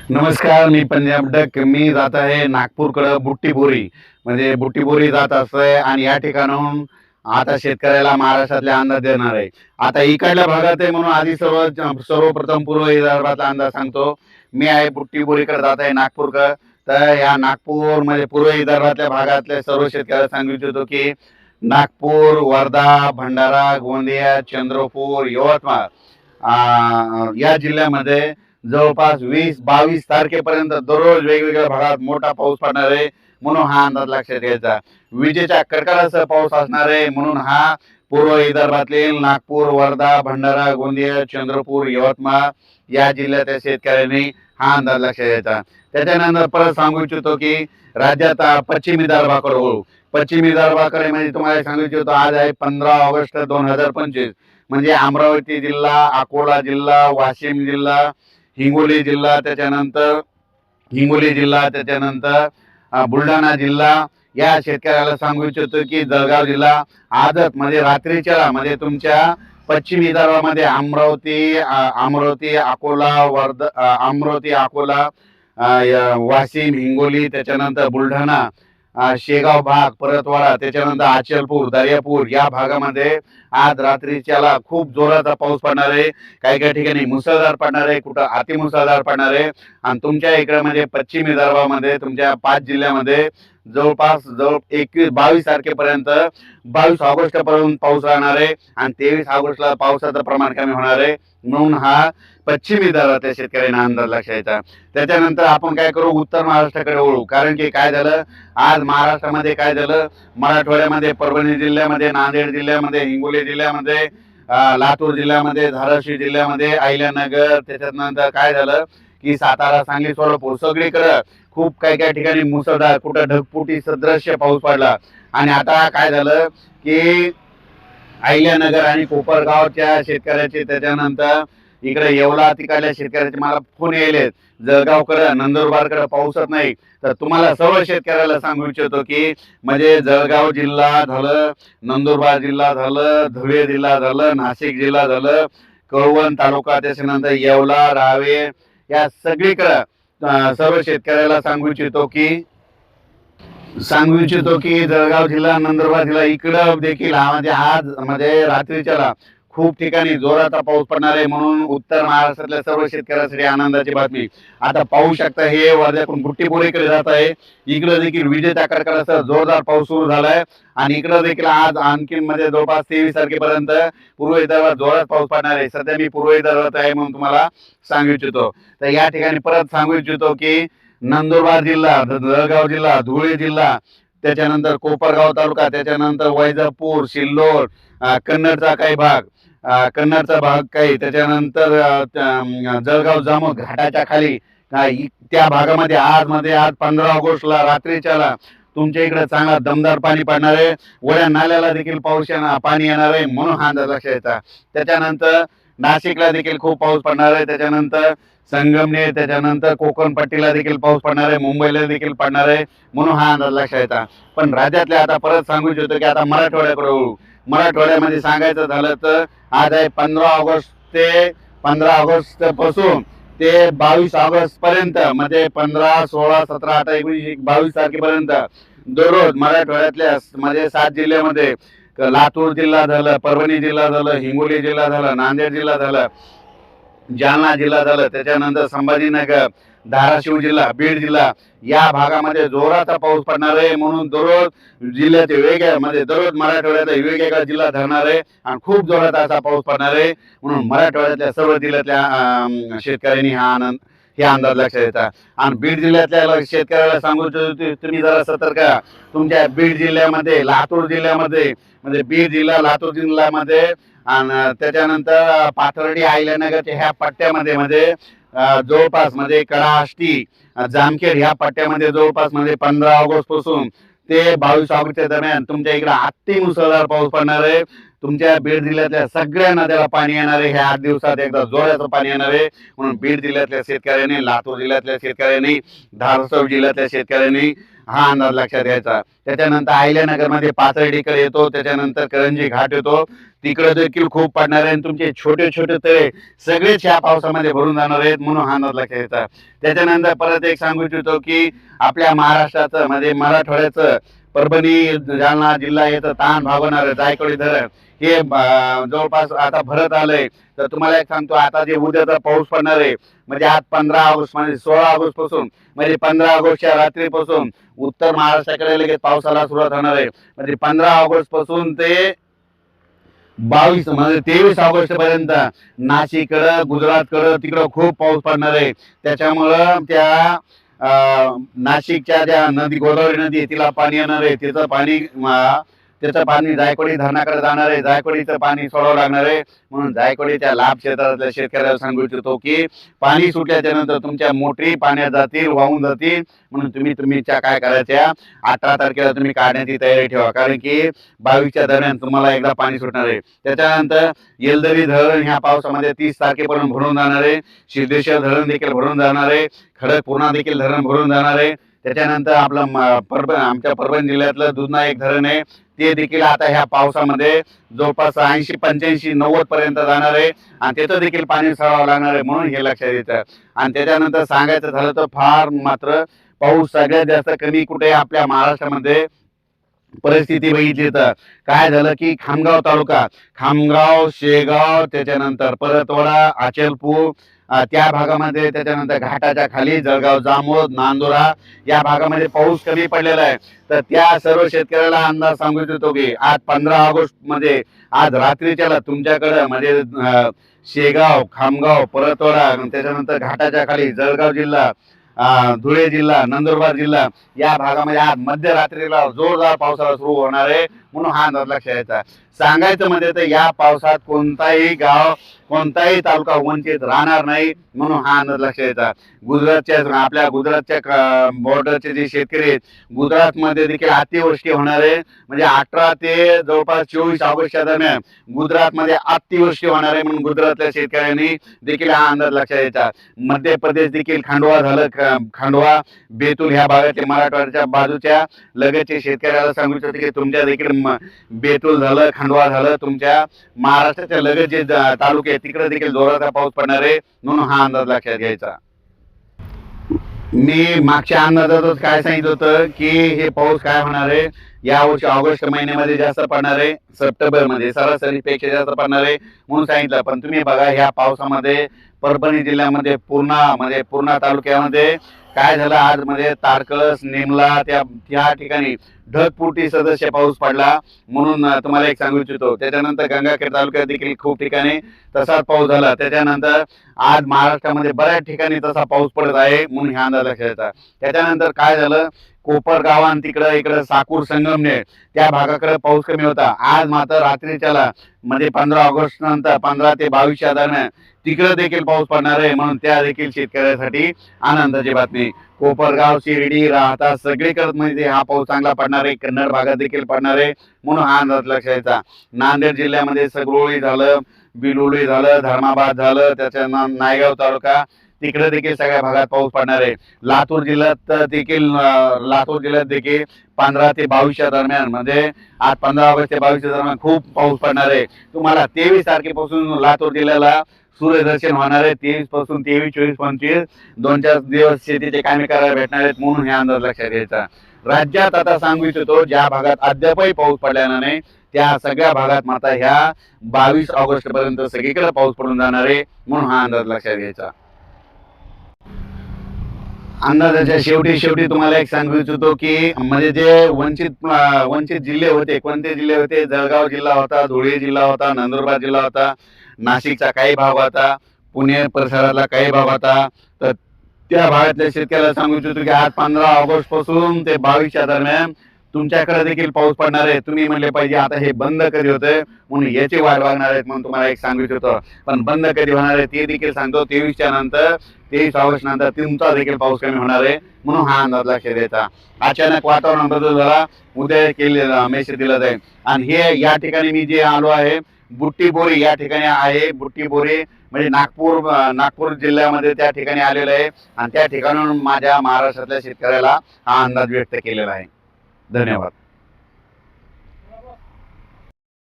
नमस्कार, मी पंजाब डक. मी जात आहे नागपूरकडं बुट्टीबोरी. म्हणजे बुट्टीबोरी जात असतंय आणि या ठिकाणाहून आता शेतकऱ्याला महाराष्ट्रातले अंदाज देणार आहे. आता इकडल्या भागात आहे म्हणून आधी सर्वप्रथम पूर्व विदर्भातला अंदाज सांगतो. मी आहे बुट्टीबोरीकडे जात आहे नागपूरकडं. तर या नागपूर म्हणजे पूर्व विदर्भातल्या भागातल्या सर्व शेतकऱ्याला सांगू इच्छितो की नागपूर, वर्धा, भंडारा, गोंदिया, चंद्रपूर, यवतमाळ या जिल्ह्यामध्ये जवळपास 20-22 तारखेपर्यंत दररोज वेगवेगळ्या भागात मोठा पाऊस पडणार आहे म्हणून हा अंदाज लक्षात घ्यायचा. विजेच्या कडकडासह पाऊस असणार आहे म्हणून हा पूर्व विदर्भातील नागपूर, वर्धा, भंडारा, गोंदिया, चंद्रपूर, यवतमाळ या जिल्ह्यातील शेतकऱ्यांनी हा अंदाज लक्षात घ्यायचा. त्याच्यानंतर परत सांगू इच्छितो की राज्यात पश्चिम विदर्भाकडे वळू. पश्चिम विदर्भाकडे म्हणजे तुम्हाला सांगू इच्छितो आज आहे 15 ऑगस्ट 2025. म्हणजे अमरावती जिल्हा, अकोला जिल्हा, वाशिम जिल्हा, हिंगोली जिल्हा, त्याच्यानंतर बुलढाणा जिल्हा या शेतकऱ्याला सांगू इच्छितो की जळगाव जिल्हा आजच म्हणजे रात्रीच्या म्हणजे तुमच्या पश्चिम विदर्भामध्ये अमरावती, अकोला, वाशिम, हिंगोली, त्याच्यानंतर बुलढाणा, शेगाव भाग, परतवाडा, त्याच्यानंतर अचलपूर, दर्यापूर या भागामध्ये आज रात्रीच्याला खूप जोराचा पाऊस पडणार आहे. काही काही ठिकाणी मुसळधार पडणार आहे, कुठं अतिमुसळधार पडणार आहे. आणि तुमच्या इकडे म्हणजे पश्चिम विदर्भामध्ये तुमच्या 5 जिल्ह्यामध्ये जवळपास 22 तारखेपर्यंत 22 ऑगस्ट पर्यंत पाऊस राहणार आहे आणि 23 ऑगस्टला पावसाचं प्रमाण कमी होणार आहे म्हणून हा पश्चिम विदर्भातल्या शेतकऱ्यांना अंदाज लक्षात यायचा. त्याच्यानंतर आपण काय करू, उत्तर महाराष्ट्राकडे वळू. कारण की काय झालं, आज महाराष्ट्रामध्ये काय झालं, मराठवाड्यामध्ये परभणी जिल्ह्यामध्ये, नांदेड जिल्ह्यामध्ये, हिंगोली जिल्ह्यामध्ये, लातूर जिल्ह्यामध्ये, धाराशिव जिल्ह्यामध्ये, अहिल्यानगर, त्याच्यानंतर काय झालं की सातारा, सांगली, सोलापूर सगळीकडे खूप काही काही ठिकाणी मुसळधार, कुठं ढगफुटी सदृश्य पाऊस पडला. आणि आता काय झालं की अहिल्यानगर आणि कोपरगावच्या शेतकऱ्याचे, त्याच्यानंतर इकडे येवला तिकडल्या शेतकऱ्याचे मला फोन यायलेत. जळगावकडे, नंदुरबारकडे पाऊसच नाही. तर तुम्हाला सर्व शेतकऱ्याला सांगू इच्छितो की म्हणजे जळगाव जिल्हा झालं, नंदुरबार जिल्हा झालं, धुळे जिल्हा झालं, नाशिक जिल्हा झालं, कळवण तालुका, त्याच्यानंतर येवला, रावे या सगळीकडे सर्व शेतकऱ्याला सांगू इच्छितो की जळगाव जिल्हा, नंदुरबार जिल्हा इकडं देखील म्हणजे आज म्हणजे रात्रीच्याला खूप ठिकाणी जोराचा पाऊस पडणार आहे म्हणून उत्तर महाराष्ट्रातल्या सर्व शेतकऱ्यांसाठी आनंदाची बातमी. आता पाहू शकता हे वर्ध्याकडून बुट्टीबोरीकडे जात आहे. इकडे देखील विजेच्या कडकडासह जोरदार पाऊस सुरू झालाय आणि इकडे देखील आज आणखीन म्हणजे जवळपास 23 तारखेपर्यंत पूर्व विदर्भात जोरात पाऊस पडणार आहे. सध्या मी पूर्व विदर्भात आहे म्हणून तुम्हाला सांगू इच्छितो. तर या ठिकाणी परत सांगू इच्छितो की नंदुरबार जिल्हा, जळगाव जिल्हा, धुळे जिल्हा, त्याच्यानंतर कोपरगाव तालुका, त्याच्यानंतर वैजापूर, सिल्लोड, कन्नडचा भाग काही, त्याच्यानंतर जळगाव जामोद घाटाच्या खाली त्या भागामध्ये आज 15 ऑगस्टला रात्रीच्याला तुमच्या इकडे चांगला दमदार पाणी पडणार आहे. वड्या नाल्याला देखील पाणी येणार आहे म्हणून हा अंदाज लक्षात यायचा. त्याच्यानंतर नाशिकला देखील खूप पाऊस पडणार आहे. त्याच्यानंतर संगमनेर, त्याच्यानंतर कोकण पट्टीला देखील पाऊस पडणार आहे, मुंबईला देखील पडणार आहे म्हणून हा अंदाज लक्षात येतात. पण राज्यातल्या आता परत सांगू इच्छितो की आता मराठवाड्याकडे वळू. मराठवाड्यामध्ये सांगायचं झालं तर आज आहे 15 ऑगस्ट पासून ते 22 ऑगस्ट पर्यंत म्हणजे 15, 16, 17, 18, 19, 22 तारखेपर्यंत दररोज मराठवाड्यातल्या म्हणजे 7 जिल्ह्यामध्ये लातूर जिल्हा झालं, परभणी जिल्हा झालं, हिंगोली जिल्हा झालं, नांदेड जिल्हा झालं, जालना जिल्हा झालं, त्याच्यानंतर संभाजीनगर, धाराशिव जिल्हा, बीड जिल्हा या भागामध्ये जोराचा पाऊस पडणार आहे म्हणून दररोज जिल्ह्याचे वेगळ्या दररोज मराठवाड्यातला वेगवेगळा जिल्हा धरणार आहे आणि खूप जोरात असा पाऊस पडणार आहे म्हणून मराठवाड्यातल्या सर्व जिल्ह्यातल्या शेतकऱ्यांनी हे अंदाज लक्षात येतात. आणि बीड जिल्ह्यातल्या शेतकऱ्याला सांगू तुम्ही जरा सतर्क. तुमच्या बीड जिल्ह्यामध्ये, लातूर जिल्ह्यामध्ये म्हणजे बीड जिल्हा, लातूर जिल्ह्यामध्ये आणि त्याच्यानंतर पाथर्डी, अहिल्यानगरच्या ह्या पट्ट्यामध्ये जवळपास कडाष्टी, जामखेड ह्या पट्ट्यामध्ये जवळपास 15 ऑगस्ट पासून ते 22 ऑगस्टच्या दरम्यान तुमच्या इकडे अति मुसळधार पाऊस पडणार आहे. तुमच्या बीड जिल्ह्यातल्या सगळ्या नद्याला पाणी येणार आहे. ह्या 8 दिवसात एकदा जोराचं पाणी येणार आहे म्हणून बीड जिल्ह्यातल्या शेतकऱ्यांनी, लातूर जिल्ह्यातल्या शेतकऱ्यांनी, धाराशिव जिल्ह्यातल्या शेतकऱ्यांनी हा अंदाज लक्षात घ्यायचा. त्याच्यानंतर अहिल्यानगरमध्ये पाथर्डीकडे येतो, त्याच्यानंतर करंजी घाट येतो, तिकडे देखील खूप पडणार आहे. तुमचे छोटे छोटे तळे सगळेच या पावसामध्ये भरून जाणार आहेत, म्हणून हा अंदाज लक्षात घ्यायचा. त्याच्यानंतर परत एक सांगू इच्छितो की आपल्या महाराष्ट्राचं म्हणजे मराठवाड्याचं परभणी जालना जिल्हा येतं ताण भागवणार जायकवाडी धरण हे जवळपास आता भरत आलंय. तर तुम्हाला एक सांगतो, आता जे उद्याचा पाऊस पडणार आहे म्हणजे आज 15 ऑगस्ट म्हणजे 16 ऑगस्ट पासून म्हणजे 15 ऑगस्टच्या रात्रीपासून उत्तर महाराष्ट्राकडे लगेच पावसाला सुरुवात होणार आहे. म्हणजे 15 ऑगस्ट पासून ते 22 म्हणजे 23 ऑगस्ट पर्यंत नाशिककडं गुजरातकडं तिकडं खूप पाऊस पडणार आहे. त्याच्यामुळं त्या नाशिकच्या ज्या नदी गोदावरी नदी आहे तिला पाणी येणार आहे. त्याचं पाणी जायकवाडी धरणाकडे जाणार आहे. जायकवाडीचं पाणी सोडावं लागणार आहे. म्हणून जायकवाडीच्या लाभ क्षेत्रातल्या शेतकऱ्याला सांगू इच्छितो की पाणी सुटल्याच्या नंतर तुमच्या मोटरी पाण्यात जातील, वाहून जातील. म्हणून तुमच्या काय करायच्या 18 तारखेला तुम्ही काढण्याची तयारी ठेवा, कारण की 22च्या दरम्यान तुम्हाला एकदा पाणी सुटणार आहे. त्याच्यानंतर येलदरी धरण ह्या पावसामध्ये 30 तारखेपर्यंत भरून जाणार आहे. सिद्धेश्वर धरण देखील भरून जाणार आहे. खडकपूर्णा देखील धरण भरून जाणार आहे. त्याच्यानंतर आपलं आमच्या परभणी जिल्ह्यातलं दुधना एक धरण आहे, ते देखील आता ह्या पावसामध्ये जवळपास 80, 85, 90 पर्यंत जाणार आहे आणि त्याचं देखील पाणी सोडावं लागणार आहे. म्हणून हे लक्षात येतं. आणि त्याच्यानंतर सांगायचं झालं तर फार मात्र पाऊस सगळ्यात जास्त कमी कुठे आपल्या महाराष्ट्रामध्ये परिस्थिती बघितली तर काय झालं की खामगाव तालुका, खामगाव, शेगाव, त्याच्यानंतर परतवाडा, अचलपूर त्या भागामध्ये, त्याच्यानंतर घाटाच्या खाली जळगाव, जामोद, नांदुरा या भागामध्ये पाऊस कमी पडलेला आहे. तर त्या सर्व शेतकऱ्याला अंदाज सांगू इच्छितो की आज 15 ऑगस्ट मध्ये आज रात्रीच्याला तुमच्याकडे म्हणजे शेगाव, खामगाव, परतवाडा, त्याच्यानंतर घाटाच्या खाली जळगाव जिल्हा, धुळे जिल्हा, नंदुरबार जिल्हा या भागामध्ये आज मध्यरात्रीला जोरदार पावसाला सुरू होणार आहे. म्हणून हा अंदाज लक्षात घ्यायचा. सांगायचं म्हणजे तर या पावसात कोणताही गाव, कोणताही तालुका वंचित राहणार नाही. म्हणून हा अंदाज लक्षात घ्यायचा. आपल्या गुजरातच्या बॉर्डरचे जे शेतकरी आहेत, गुजरातमध्ये देखील अतिवृष्टी होणार आहे. म्हणजे 18 ते जवळपास 24 ऑगस्टच्या दरम्यान गुजरातमध्ये अतिवृष्टी होणार आहे. म्हणून गुजरातल्या शेतकऱ्यांनी देखील हा अंदाज लक्षात घ्यायचा. मध्य प्रदेश देखील खांडवा झालं, खांडवा, बेतूल ह्या भागातील मराठवाड्याच्या बाजूच्या लगतच्या शेतकऱ्याला सांगू इच्छितो की तुमच्या देखील बेतूल झालं, खांडवा झालं, तुमच्या महाराष्ट्राच्या लगत जे तालुके तिकडे देखील जोराचा पाऊस पडणार आहे. म्हणून हा अंदाज लक्षात घ्यायचा. मी मागच्या अंदाजातच काय सांगितलं होतं की हे पाऊस काय होणार आहे, यावर्षी ऑगस्ट महिन्यामध्ये जास्त पडणार आहे, सप्टेंबर मध्ये सरासरीपेक्षा जास्त पडणार आहे म्हणून सांगितलं. पण तुम्ही बघा ह्या पावसामध्ये परभणी जिल्ह्यामध्ये पूर्णा तालुक्यामध्ये काय झालं, आज मध्ये तारकळस, नेमला त्या ठिकाणी ढगफुटी सदस्य पाऊस पडला. म्हणून तुम्हाला एक सांगू इच्छितो. त्याच्यानंतर गंगाखेड तालुक्यात देखील खूप ठिकाणी तसाच पाऊस झाला. त्याच्यानंतर आज महाराष्ट्रामध्ये बऱ्याच ठिकाणी तसा पाऊस पडत आहे. म्हणून ह्या अंदाज लक्षात येतात. त्याच्यानंतर काय झालं, कोपरगाव आणि इकडं साकूर, संगमनेर त्या भागाकडे पाऊस कमी होता. आज मात्र रात्रीच्याला म्हणजे 15 ऑगस्ट नंतर 15 ते 22च्या दरम्यान तिकडे देखील पाऊस पडणार आहे. म्हणून त्या देखील शेतकऱ्यासाठी आनंदाची बातमी. कोपरगाव, शिर्डी, राहता सगळीकडे म्हणजे हा पाऊस चांगला पडणार आहे. कन्नड भागात देखील पडणार आहे. म्हणून हा अंदाज लक्षात घ्यायचा. नांदेड जिल्ह्यामध्ये सगरोळी झालं, बिलोली झालं, धर्माबाद झालं, त्याच्या नायगाव तालुका तिकडे देखील सगळ्या भागात पाऊस पडणार आहे. लातूर जिल्ह्यात देखील 15 ते 22च्या दरम्यान म्हणजे आज 15 ऑगस्ट ते 22च्या दरम्यान खूप पाऊस पडणार आहे. तुम्हाला 23 तारखेपासून लातूर जिल्ह्याला सूर्यदर्शन होणार आहे. 23 पासून 23, 24, 25 2-4 दिवस शेतीचे कामे करायला भेटणार आहेत. म्हणून हे अंदाज लक्षात घ्यायचा. राज्यात आता सांगू इच्छितो ज्या भागात अद्यापही पाऊस पडलेला नाही त्या सगळ्या भागात मात्र ह्या 22 ऑगस्ट पर्यंत सगळीकडे पाऊस पडून जाणार आहे. म्हणून हा अंदाज लक्षात घ्यायचा. अंदाजाच्या शेवटी तुम्हाला एक सांगू इच्छितो की म्हणजे जे वंचित जिल्हे होते, कोणते जिल्हे होते, जळगाव जिल्हा होता, धुळे जिल्हा होता, नंदुरबार जिल्हा होता, नाशिकचा काही भाग होता, पुणे परिसरातला काही भाग होता. तर त्या भागातल्या शेतकऱ्याला सांगू इच्छितो की आज 15 ऑगस्ट पासून ते 22च्या दरम्यान तुमच्याकडे देखील पाऊस पडणार आहे. तुम्ही म्हणले पाहिजे आता हे बंद कधी होतंय, म्हणून याची वाट बघणार आहेत. म्हणून तुम्हाला एक सांगू इच्छितो. पण बंद कधी होणार आहे ते देखील सांगतो. 23च्या नंतर 23 ऑगस्ट नंतर तुमचा देखील पाऊस कमी होणार आहे. म्हणून हा अंदाज लक्षात द्यायचा. अचानक वातावरण बदल झाला, उद्या केलेला मेसेज दिला जाईल. आणि हे या ठिकाणी मी जे आलो आहे बुट्टी बोरी या ठिकाणी आहे. बुट्टी बोरी म्हणजे नागपूर जिल्ह्यामध्ये त्या ठिकाणी आलेलं आहे आणि त्या ठिकाणून माझ्या महाराष्ट्रातल्या शेतकऱ्याला हा अंदाज व्यक्त केलेला आहे. धन्यवाद.